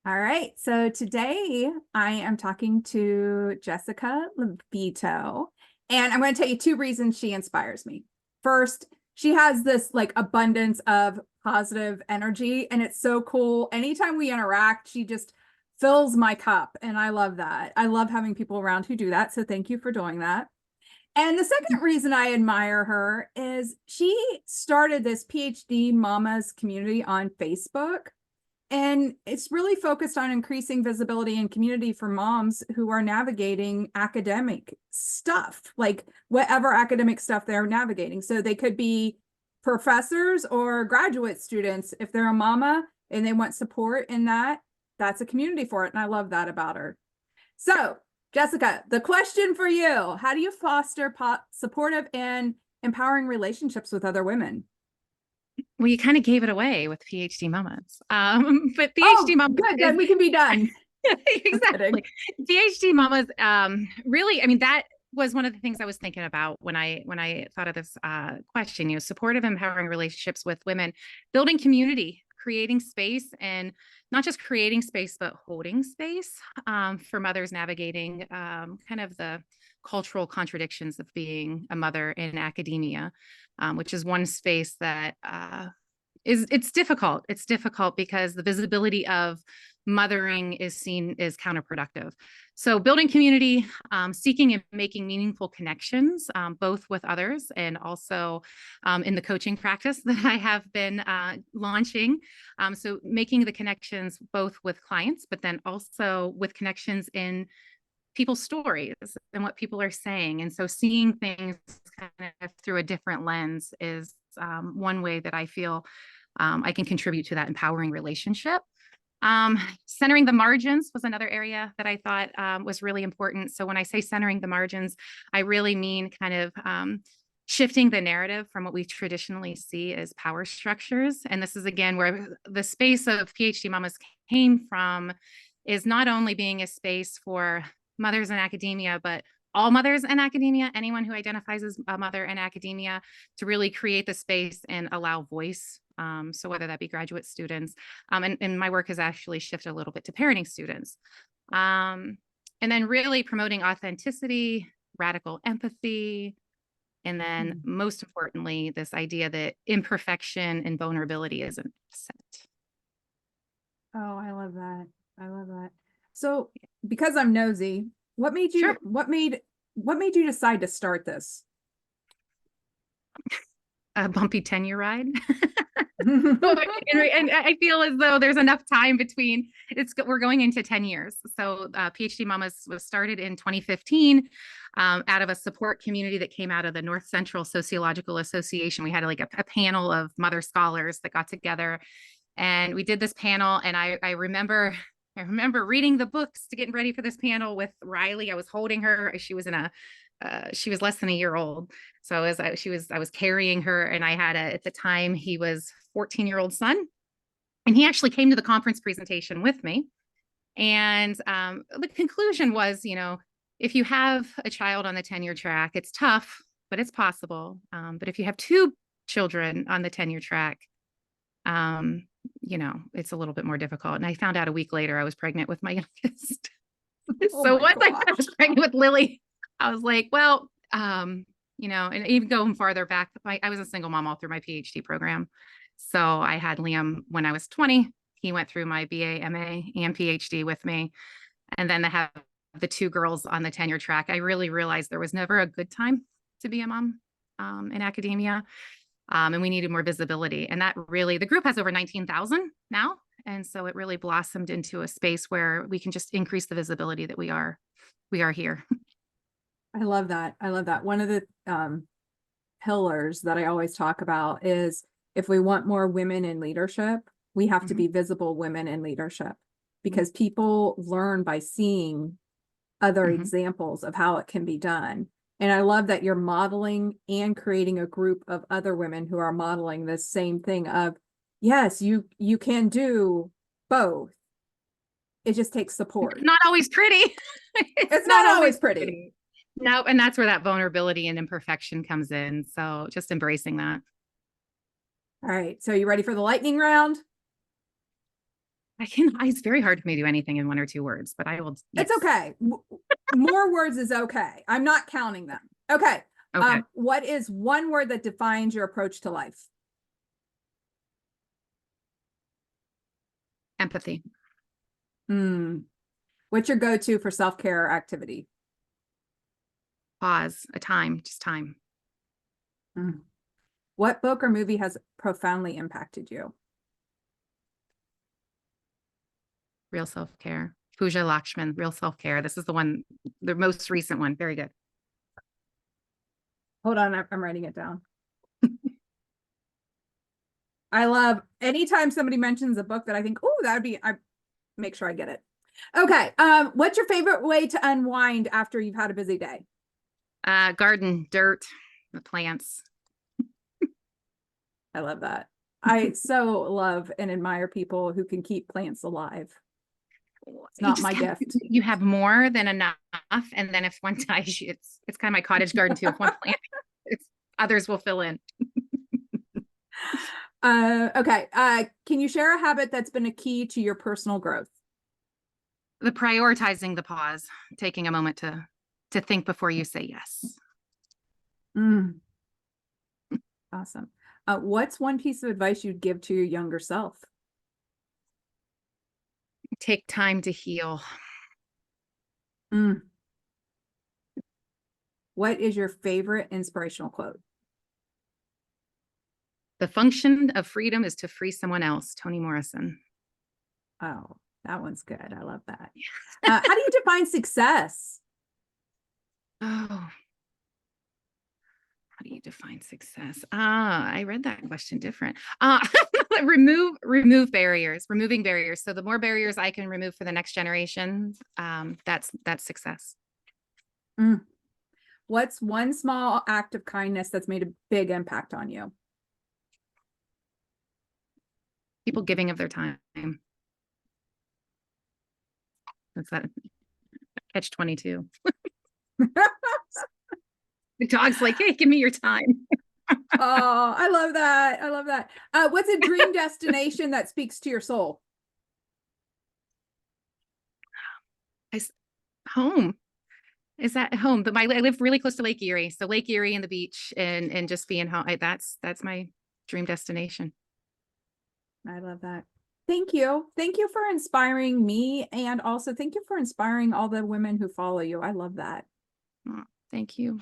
All right. So today I am talking to Jessica Leveto, and I'm going to tell you two reasons she inspires me. First, she has this like abundance of positive energy, and it's so cool. Anytime we interact, she just fills my cup, and I love that. I love having people around who do that. So thank you for doing that. And the second reason I admire her is she started this PhD Mamas community on Facebook. And it's really focused on increasing visibility and community for moms who are navigating academic stuff, like whatever academic stuff they're navigating. So they could be professors or graduate students. If they're a mama and they want support in that, that's a community for it. And I love that about her. So, Jessica, the question for you, how do you foster supportive and empowering relationships with other women? Well, you kind of gave it away with PhD mamas. But PhD Oh, mamas good, is then we can be done. I'm exactly kidding. PhD mamas. Really, I mean, that was one of the things I was thinking about when I thought of this question. Supportive, empowering relationships with women, building community, creating space, and not just creating space, but holding space for mothers navigating kind of the cultural contradictions of being a mother in academia, which is one space that it's difficult. It's difficult because the visibility of mothering is seen as counterproductive. So building community, seeking and making meaningful connections, both with others and also in the coaching practice that I have been launching. So making the connections both with clients, but then also with connections in people's stories and what people are saying. And so seeing things kind of through a different lens is one way that I feel I can contribute to that empowering relationship. Centering the margins was another area that I thought was really important. So when I say centering the margins, I really mean kind of shifting the narrative from what we traditionally see as power structures. And this is again where the space of PhD Mamas came from, is not only being a space for mothers in academia, but all mothers in academia, anyone who identifies as a mother in academia, to really create the space and allow voice. So whether that be graduate students, and my work has actually shifted a little bit to parenting students. And then really promoting authenticity, radical empathy, and then most importantly, this idea that imperfection and vulnerability is an asset. Oh, I love that. I love that. So, because I'm nosy, what made you Sure. what made you decide to start this? A bumpy tenure ride. And I feel as though there's enough time between we're going into 10 years. So PhD Mamas was started in 2015 out of a support community that came out of the North Central Sociological Association. We had like a panel of mother scholars that got together and we did this panel. And I remember reading the books to getting ready for this panel with Riley. I was holding her. She was less than a year old. So I was carrying her, and I had at the time he was 14-year-old son, and he actually came to the conference presentation with me. And the conclusion was, if you have a child on the tenure track, it's tough, but it's possible. But if you have two children on the tenure track, it's a little bit more difficult. And I found out a week later I was pregnant with my youngest. Oh So my once I gosh. was pregnant with Lily, I was like, well, and even going farther back, I was a single mom all through my PhD program. So I had Liam when I was 20. He went through my BA, MA, and PhD with me. And then to have the two girls on the tenure track, I really realized there was never a good time to be a mom in academia. And we needed more visibility. And that really, the group has over 19,000 now. And so it really blossomed into a space where we can just increase the visibility that we are here. I love that. I love that. One of the pillars that I always talk about is if we want more women in leadership, we have to Mhm. be visible women in leadership because people learn by seeing other Mhm. examples of how it can be done. And I love that you're modeling and creating a group of other women who are modeling this same thing of, yes, you can do both. It just takes support. Not always pretty. It's It's not not always always pretty. pretty. No, and that's where that vulnerability and imperfection comes in. So just embracing that. All right. So you ready for the lightning round? It's very hard for me to do anything in 1 or 2 words, but I will. Yes. It's okay. More words is okay. I'm not counting them. Okay. Okay. What is one word that defines your approach to life? Empathy. What's your go-to for self-care activity? Pause. Just time. What book or movie has profoundly impacted you? Real self-care. Pooja Lakshman, Real Self-Care. This is the most recent one. Very good. Hold on, I'm writing it down. I love anytime somebody mentions a book that I think, oh, that would be, I make sure I get it. Okay. What's your favorite way to unwind after you've had a busy day? Garden, dirt, the plants. I love that. I so love and admire people who can keep plants alive. It's not my gift. You have more than enough, and then if one dies, it's kind of my cottage garden too. If one plant, others will fill in. Okay. Can you share a habit that's been a key to your personal growth? The prioritizing the pause, taking a moment to think before you say yes. Awesome. What's one piece of advice you'd give to your younger self? Take time to heal. What is your favorite inspirational quote? The function of freedom is to free someone else. Toni Morrison. Oh, that one's good. I love that. How do you define success? Oh, how do you define success? I read that question different. Remove barriers, removing barriers. So the more barriers I can remove for the next generation, that's success. What's one small act of kindness that's made a big impact on you? People giving of their time. That's that catch-22. The dog's like, hey, give me your time. Oh, I love that. I love that. What's a dream destination that speaks to your soul? Home. Is that home? But I live really close to Lake Erie. So Lake Erie and the beach and just being home. That's my dream destination. I love that. Thank you. Thank you for inspiring me. And also thank you for inspiring all the women who follow you. I love that. Oh, thank you.